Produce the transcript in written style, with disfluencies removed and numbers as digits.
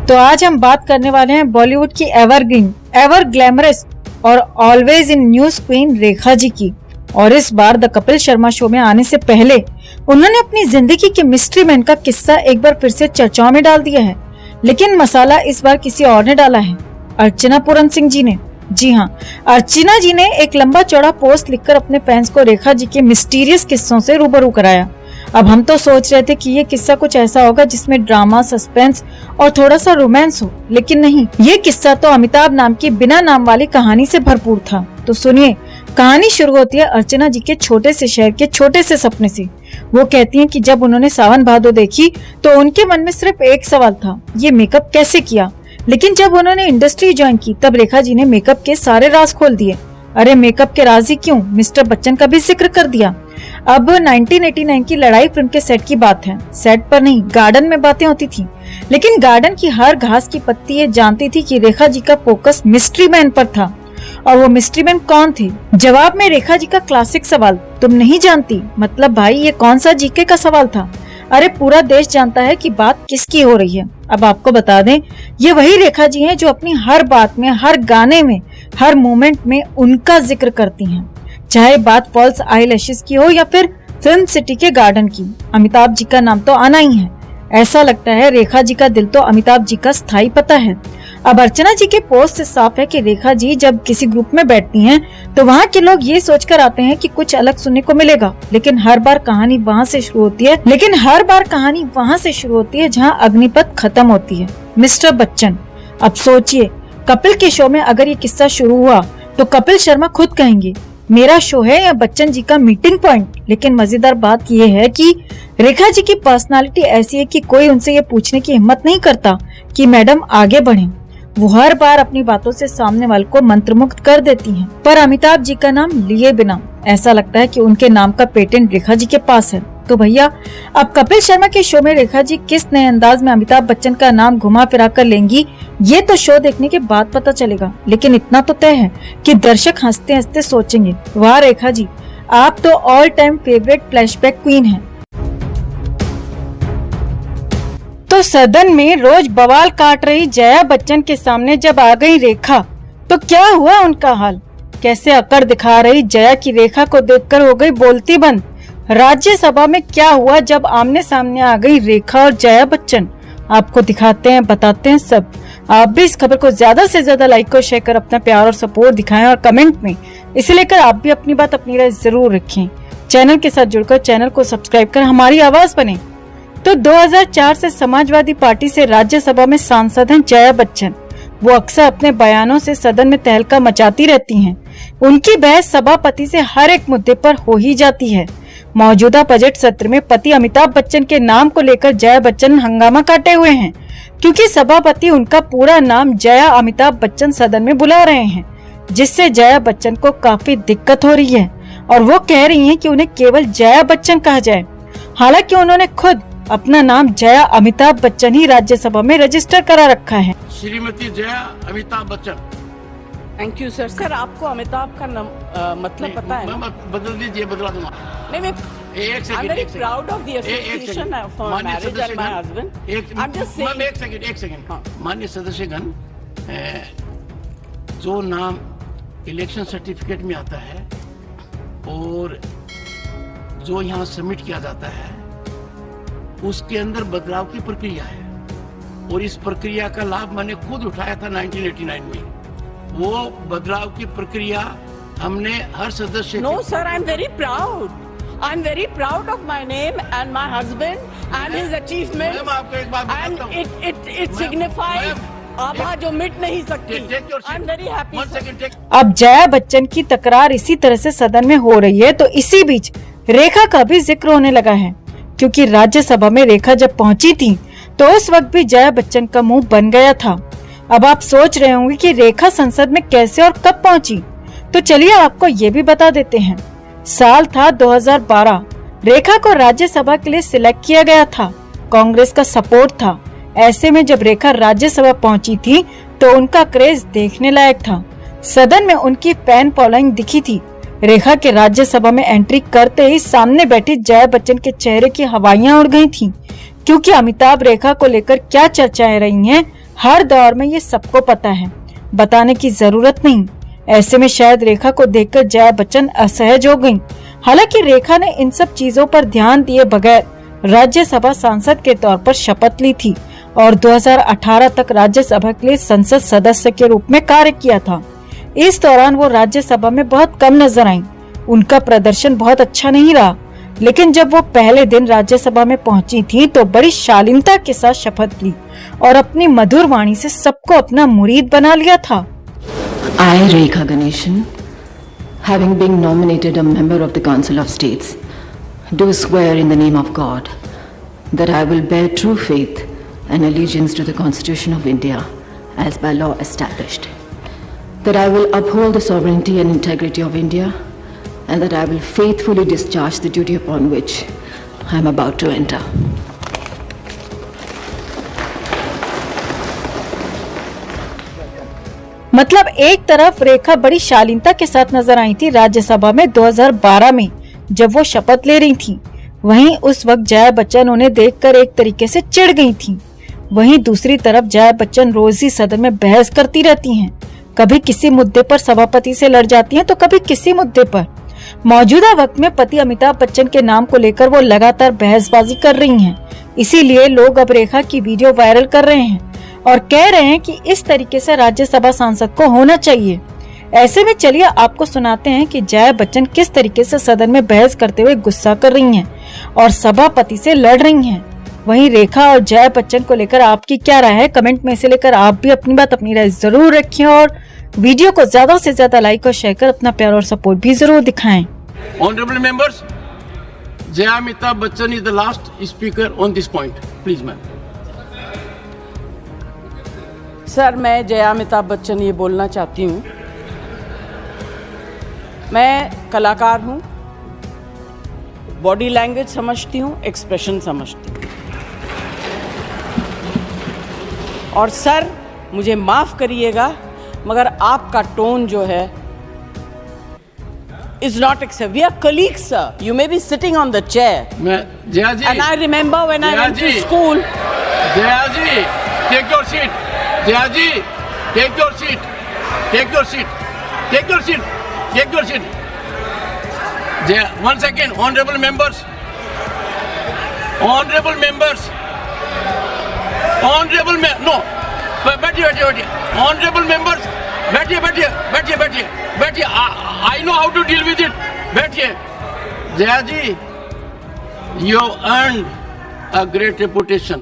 तो आज हम बात करने वाले हैं बॉलीवुड की एवरग्रीन, एवर ग्लैमरस और always in news queen Rekha ji की। और इस बार द कपिल शर्मा शो में आने से पहले उन्होंने अपनी जिंदगी के मिस्ट्री मैन का किस्सा एक बार फिर से चर्चाओं में डाल दिया है। लेकिन मसाला इस बार किसी और ने डाला है, अर्चना पूरन सिंह जी ने। जी हाँ, अर्चना जी ने एक लंबा चौड़ा पोस्ट लिखकर अपने फैंस को रेखा जी के मिस्टीरियस किस्सों से रूबरू कराया। अब हम तो सोच रहे थे कि ये किस्सा कुछ ऐसा होगा जिसमें ड्रामा, सस्पेंस और थोड़ा सा रोमांस हो, लेकिन नहीं, ये किस्सा तो अमिताभ नाम की बिना नाम वाली कहानी से भरपूर था। तो सुनिए, कहानी शुरू होती है अर्चना जी के छोटे से शहर के छोटे से सपने से। वो कहती हैं कि जब उन्होंने सावन भादो देखी तो उनके मन में सिर्फ एक सवाल था, ये मेकअप कैसे किया। लेकिन जब उन्होंने इंडस्ट्री ज्वाइन की तब रेखा जी ने मेकअप के सारे राज खोल दिए। अरे मेकअप के राज ही क्यों, मिस्टर बच्चन का भी जिक्र कर दिया। अब 1989 की लड़ाई फिल्म के सेट की बात है। सेट पर नहीं, गार्डन में बातें होती थी, लेकिन गार्डन की हर घास की पत्ती ये जानती थी कि रेखा जी का फोकस मिस्ट्री मैन पर था। और वो मिस्ट्री मैन कौन थे? जवाब में रेखा जी का क्लासिक सवाल, तुम नहीं जानती? मतलब भाई ये कौन सा जीके का सवाल था? अरे पूरा देश जानता है कि बात किसकी हो रही है। अब आपको बता दें, ये वही रेखा जी हैं जो अपनी हर बात में, हर गाने में, हर मोमेंट में उनका जिक्र करती हैं। चाहे बात फॉल्स आईलैशेस की हो या फिर फिल्म सिटी के गार्डन की, अमिताभ जी का नाम तो आना ही है। ऐसा लगता है रेखा जी का दिल तो अमिताभ जी का स्थायी पता है। अब अर्चना जी के पोस्ट से साफ है कि रेखा जी जब किसी ग्रुप में बैठती हैं तो वहाँ के लोग ये सोचकर आते हैं कि कुछ अलग सुनने को मिलेगा, लेकिन हर बार कहानी वहाँ से शुरू होती है जहाँ अग्निपथ खत्म होती है। मिस्टर बच्चन, अब सोचिए, कपिल के शो में अगर ये किस्सा शुरू हुआ तो कपिल शर्मा खुद कहेंगे मेरा शो है या बच्चन जी का मीटिंग पॉइंट। लेकिन मजेदार बात यह है कि रेखा जी की पर्सनालिटी ऐसी है कि कोई उनसे ये पूछने की हिम्मत नहीं करता कि मैडम आगे बढ़ें। वो हर बार अपनी बातों से सामने वाले को मंत्रमुग्ध कर देती हैं। पर अमिताभ जी का नाम लिए बिना ऐसा लगता है कि उनके नाम का पेटेंट रेखा जी के पास है। तो भैया, अब कपिल शर्मा के शो में रेखा जी किस नए अंदाज में अमिताभ बच्चन का नाम घुमा फिरा कर लेंगी, ये तो शो देखने के बाद पता चलेगा। लेकिन इतना तो तय है कि दर्शक हंसते हंसते सोचेंगे, वाह रेखा जी, आप तो all time favourite flashback queen हैं। तो सदन में रोज बवाल काट रही जया बच्चन के सामने जब आ गई रेखा, तो क्या हुआ उनका हाल? कैसे अकड़ दिखा रही जया की रेखा को देखकर हो गई बोलती बंद। राज्यसभा में क्या हुआ जब आमने सामने आ गई रेखा और जया बच्चन, आपको दिखाते हैं, बताते हैं सब। आप भी इस खबर को ज्यादा से ज्यादा लाइक और शेयर कर अपना प्यार और सपोर्ट दिखाएं और कमेंट में इसे लेकर आप भी अपनी बात, अपनी राय जरूर रखें। चैनल के साथ जुड़कर चैनल को सब्सक्राइब कर हमारी आवाज बने। तो 2004 से समाजवादी पार्टी से राज्यसभा में सांसद हैं जया बच्चन। वो अक्सर अपने बयानों से सदन में तहलका मचाती रहती हैं। उनकी बहस सभापति से हर एक मुद्दे पर हो ही जाती है। मौजूदा बजट सत्र में पति अमिताभ बच्चन के नाम को लेकर जया बच्चन हंगामा काटे हुए हैं, क्योंकि सभापति उनका पूरा नाम जया अमिताभ बच्चन सदन में बुला रहे हैं, जिससे जया बच्चन को काफी दिक्कत हो रही है। और वो कह रही हैं कि उन्हें केवल जया बच्चन कहा जाए। हालांकि उन्होंने खुद अपना नाम जया अमिताभ बच्चन ही राज्यसभा में रजिस्टर करा रखा है। Shrimati Jaya Amitabh Bachchan. Thank you sir. Sir आपको अमिताभ का मतलब पता है? मैं बदल दीजिए, बदला दूंगा। नहीं, मैं एक second, proud of the association for marriage and my husband. I am just saying, एक सेकंड। माननीय सदस्यगण, जो नाम इलेक्शन सर्टिफिकेट में आता है और जो यहाँ सबमिट किया जाता है उसके अंदर बदलाव की प्रक्रिया है, और इस प्रक्रिया का लाभ मैंने खुद उठाया था 1989 में। वो बदलाव की प्रक्रिया हमने हर सदस्य। No sir, I am very proud. I am very proud of my name and my husband and his achievement. आपको एक बात बताता हूं, एंड इट सिग्निफाइज आभा जो मिट नहीं सकती। आई एम वेरी हैप्पी। अब जया बच्चन की तकरार इसी तरह से सदन में हो रही है, तो इसी बीच रेखा का भी जिक्र होने लगा है, क्योंकि राज्यसभा में रेखा जब पहुंची थी तो उस वक्त भी जया बच्चन का मुंह बन गया था। अब आप सोच रहे होंगे कि रेखा संसद में कैसे और कब पहुंची, तो चलिए आपको ये भी बता देते हैं। साल था 2012। रेखा को राज्यसभा के लिए सिलेक्ट किया गया था, कांग्रेस का सपोर्ट था। ऐसे में जब रेखा राज्यसभा पहुंची थी तो उनका क्रेज देखने लायक था। सदन में उनकी फैन फॉलोइंग दिखी थी। रेखा के राज्यसभा में एंट्री करते ही सामने बैठी जया बच्चन के चेहरे की हवाइयां उड़ गई थीं, क्योंकि अमिताभ रेखा को लेकर क्या चर्चाएं रही हैं हर दौर में ये सबको पता है, बताने की जरूरत नहीं। ऐसे में शायद रेखा को देखकर जया बच्चन असहज हो गईं। हालांकि रेखा ने इन सब चीजों पर ध्यान दिए बगैर राज्यसभा सांसद के तौर पर शपथ ली थी और 2018 तक राज्यसभा के लिए संसद सदस्य के रूप में कार्य किया था। इस दौरान वो राज्यसभा में बहुत कम नजर आईं। उनका प्रदर्शन बहुत अच्छा नहीं रहा, लेकिन जब वो पहले दिन राज्यसभा में पहुंची थी तो बड़ी शालीनता के साथ शपथ ली और अपनी मधुर वाणी से सबको अपना मुरीद बना लिया था। I, Rekha Ganeshan, having been nominated a member of the Council of States, do swear in the name of God that I will bear true faith and allegiance to the Constitution of India as by law established, that I will uphold the sovereignty and integrity of India, and that I will faithfully discharge the duty upon which I am about to enter. मतलब एक तरफ रेखा बड़ी शालीनता के साथ नजर आई थी राज्यसभा में 2012 में जब वो शपथ ले रही थी, वहीं उस वक्त जया बच्चन उन्हें देखकर एक तरीके से चिढ़ गई थी। वहीं दूसरी तरफ जया बच्चन रोज ही सदन में बहस करती रहती हैं। कभी किसी मुद्दे पर सभापति से लड़ जाती हैं तो कभी किसी मुद्दे पर। मौजूदा वक्त में पति अमिताभ बच्चन के नाम को लेकर वो लगातार बहसबाजी कर रही हैं। इसीलिए लोग अब रेखा की वीडियो वायरल कर रहे हैं और कह रहे हैं कि इस तरीके से राज्यसभा सांसद को होना चाहिए। ऐसे में चलिए आपको सुनाते हैं कि जया बच्चन किस तरीके से सदन में बहस करते हुए गुस्सा कर रही हैं और सभापति से लड़ रही हैं। वहीं रेखा और जया बच्चन को लेकर आपकी क्या राय है, कमेंट में से लेकर आप भी अपनी राय जरूर रखें और वीडियो को ज्यादा से ज्यादा लाइक और शेयर कर अपना प्यार और सपोर्ट भी जरूर दिखाएं। Honorable members, Jaya Amitabh Bachchan is the last speaker on this point. Please, ma'am. Sir, मैं जया अमिताभ बच्चन ये बोलना चाहती हूँ, मैं कलाकार हूँ, बॉडी लैंग्वेज समझती हूँ, एक्सप्रेशन समझती हूँ। और सर, मुझे माफ़ करिएगा मगर आपका टोन जो है is not acceptable. We are colleagues, sir. You may be sitting on the chair. Jaya ji. And I remember when I went to school. Jaya ji, take your seat. Jaya ji, take your seat. Take your seat. Take your seat. Take your seat. Jaya, 1 second, honorable members. Honorable members. Honorable no. बैठिए. Honorable members. बैठिए. I know how to deal with it. बैठिए. Jaya ji, you have earned a great reputation.